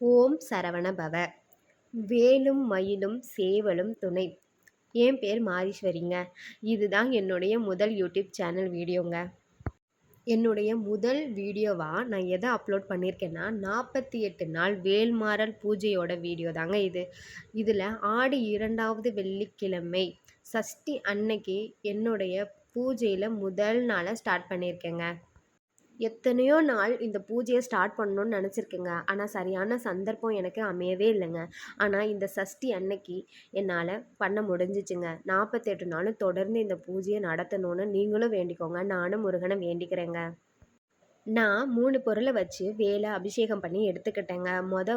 ஓம் சரவண பவ! வேலும் மயிலும் சேவலும் துணை. என் பேர் மாரீஸ்வரிங்க. இதுதான் என்னுடைய முதல் யூடியூப் சேனல் வீடியோங்க. என்னுடைய முதல் வீடியோவா நான் எத அப்லோட் பண்ணியிருக்கேன்னா, 48 நாள் வேல்மாறல் பூஜையோட வீடியோ தாங்க இது. இதில ஆடி 2வது வெள்ளிக்கிழமை சஷ்டி அன்னைக்கு என்னுடைய பூஜையில முதல் நாளா ஸ்டார்ட் பண்ணியிருக்கேங்க. எத்தனையோ நாள் இந்த பூஜைய ஸ்டார்ட் பண்ணணும்னு நெனச்சிருக்கேங்க. ஆனா, சரியான சந்தர்ப்பம் எனக்கு அமையவே இல்லங்க. ஆனா, இந்த சஷ்டி அன்னைக்கு என்னால பண்ண முடிஞ்சுச்சுங்க. 48 நாளும் தொடர்ந்து இந்த பூஜைய நடத்தணும்னு நீங்களும் வேண்டிக்கோங்க. நானும் முருகன வேண்டிக்கிறேங்க. நான் 3 பொருள வச்சு வேல அபிஷேகம் பண்ணி எடுத்துக்கிட்டேங்க.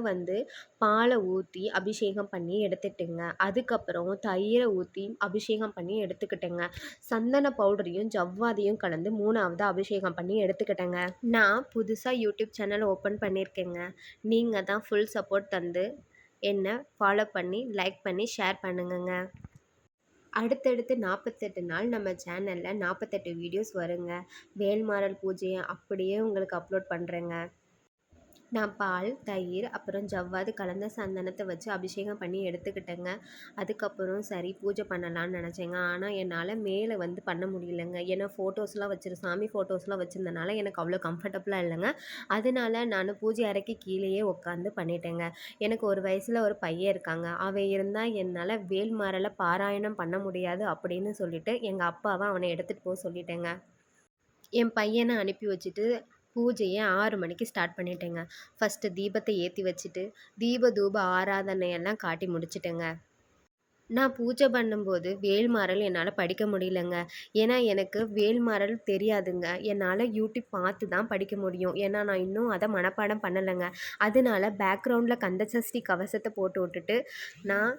வந்து பால ஊத்தி அபிஷேகம் பண்ணி எடுத்துட்டேங்க. அதுக்கப்புறம் தயிர ஊத்தி அபிஷேகம் பண்ணி எடுத்துக்கிட்டேங்க. சந்தன பவுடரையும், ஜவ்வாதையும் கலந்து 3வது அபிஷேகம் பண்ணி எடுத்துக்கிட்டேங்க. நான் புதுசா யூடியூப் சேனல் ஓப்பன் பண்ணியிருக்கேங்க. நீங்க தான் ஃபுல் சப்போர்ட் தந்து என்ன ஃபாலோ பண்ணி, லைக் பண்ணி, ஷேர் பண்ணுங்கங்க. அடுத்தடுத்து 48 நாள் நம்ம சேனல்ல 48 வீடியோஸ் வருங்க. வேல்மாறல் பூஜைய அப்படியே உங்களுக்கு அப்லோட் பண்றேங்க. நான் பால், தயிர், அப்புறம் ஜவ்வாது கலந்த சந்தனத்த வச்சு அபிஷேகம் பண்ணி எடுத்துக்கிட்டேங்க. அதுக்கப்புறம் சரி பூஜை பண்ணலான்னு நெனச்சேங்க. ஆனா, என்னால மேல பண்ண முடியலங்க. ஏன்னா சாமி ஃபோட்டோஸ்லாம் வச்சிருந்தனால எனக்கு அவ்வளோ கம்ஃபர்டபுளா இல்லங்க. அதனால நானு பூஜை அறைக்கு கீழேயே உட்காந்து பண்ணிட்டேங்க. எனக்கு ஒரு வயசுல ஒரு பையன் இருக்காங்க. அவன் இருந்தா என்னால வேல்மாறல பாராயணம் பண்ண முடியாது அப்படின்னு சொல்லிட்டு, எங்க அப்பாவ அவன எடுத்துட்டு சொல்லிட்டேங்க. என் பையன அனுப்பி வச்சுட்டு, பூஜைய 6 மணிக்கு ஸ்டார்ட் பண்ணிட்டேங்க. ஃபர்ஸ்ட்டு தீபத்த ஏத்தி வச்சுட்டு, தூப ஆராதனையெல்லாம் காட்டி முடிச்சுட்டேங்க. நான் பூஜை பண்ணும்போது வேல்மாறல் என்னால படிக்க முடியலங்க. ஏன்னா, எனக்கு வேல்மாறல் தெரியாதுங்க. என்னால யூடியூப் பார்த்து தான் படிக்க முடியும். ஏன்னா, நான் இன்னும் அத மனப்பாடம் பண்ணலங்க. அதனால பேக்ரவுண்ட்ல கந்தசஷ்டி கவசத்த போட்டு விட்டுட்டு, நான்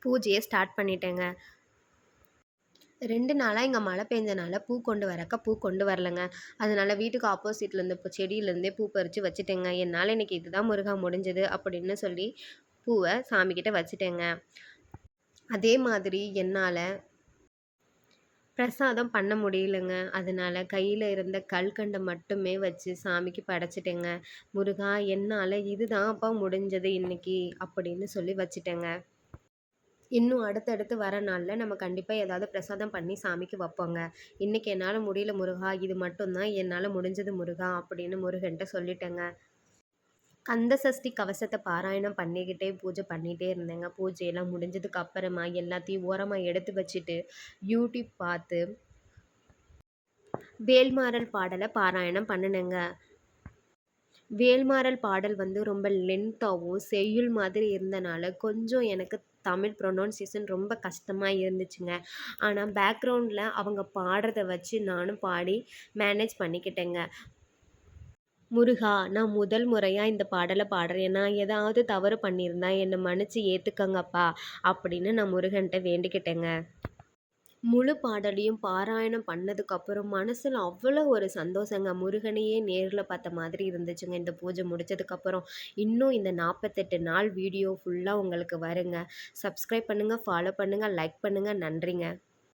பூஜைய ஸ்டார்ட் பண்ணிட்டேங்க. 2 நாளா இங்க மழை பெஞ்சனால பூ கொண்டு வரலங்க. அதனால வீட்டுக்கு ஆப்போசிட்ல இருந்த செடியிலேருந்தே பூ பறிச்சு வச்சுட்டேங்க. என்னால இன்னைக்கு இதுதான் முருகா முடிஞ்சது அப்படின்னு சொல்லி பூவ சாமிகிட்ட வச்சுட்டேங்க. அதே மாதிரி என்னால பிரசாதம் பண்ண முடியலங்க. அதனால கையில இருந்த கல்கண்ட மட்டுமே வச்சு சாமிக்கு படைச்சுட்டேங்க. முருகா என்னால இதுதான்ப்பா முடிஞ்சது இன்னைக்கு அப்படின்னு சொல்லி வச்சுட்டேங்க. இன்னும் அடுத்தடுத்து வர நாள்ல நம்ம கண்டிப்பா ஏதாவது பிரசாதம் பண்ணி சாமிக்கு வப்போங்க. இன்னைக்கு என்னால முடியல முருகா, இது மட்டும் தான் என்னால முடிஞ்சது முருகா அப்படின்னு முருகன்ட்ட சொல்லிட்டேங்க. கந்த சஷ்டி கவசத்த பாராயணம் பண்ணிக்கிட்டே பூஜை பண்ணிட்டே இருந்தேங்க. பூஜையெல்லாம் முடிஞ்சதுக்கு அப்புறமா எல்லாத்தையும் ஓரமா எடுத்து வச்சுட்டு, யூடியூப் பார்த்து வேல்மாறல் பாடல பாராயணம் பண்ணுனேங்க. வேல்மாறல் பாடல் ரொம்ப லென்த்தாவும், செய்யுள் மாதிரி இருந்தனால, கொஞ்சம் எனக்கு தமிழ் ப்ரொனவுன்சியேஷன் ரொம்ப கஷ்டமா இருந்துச்சுங்க. ஆனா, பேக்ரவுண்ட்ல அவங்க பாடுறத வச்சு நானும் பாடி மேனேஜ் பண்ணிக்கிட்டேங்க. முருகா! நான் முதல் முறையா இந்த பாடல பாடுறேன். நான் ஏதாவது தவறு பண்ணியிருந்தா என்ன மன்னிச்சு ஏத்துக்கங்கப்பா! அப்படின்னு நான் முருகன்ட்ட வேண்டிக்கிட்டேங்க. முழு பாடலையும் பாராயணம் பண்ணதுக்கப்புறம் மனசுல அவ்வளோ ஒரு சந்தோஷங்க. முருகனையே நேர்ல பார்த்த மாதிரி இருந்துச்சுங்க இந்த பூஜை முடிச்சதுக்கப்புறம். இன்னும் இந்த 48 நாள் வீடியோ ஃபுல்லா உங்களுக்கு வருங்க. சப்ஸ்கிரைப் பண்ணுங்க, ஃபாலோ பண்ணுங்க, லைக் பண்ணுங்க. நன்றிங்க.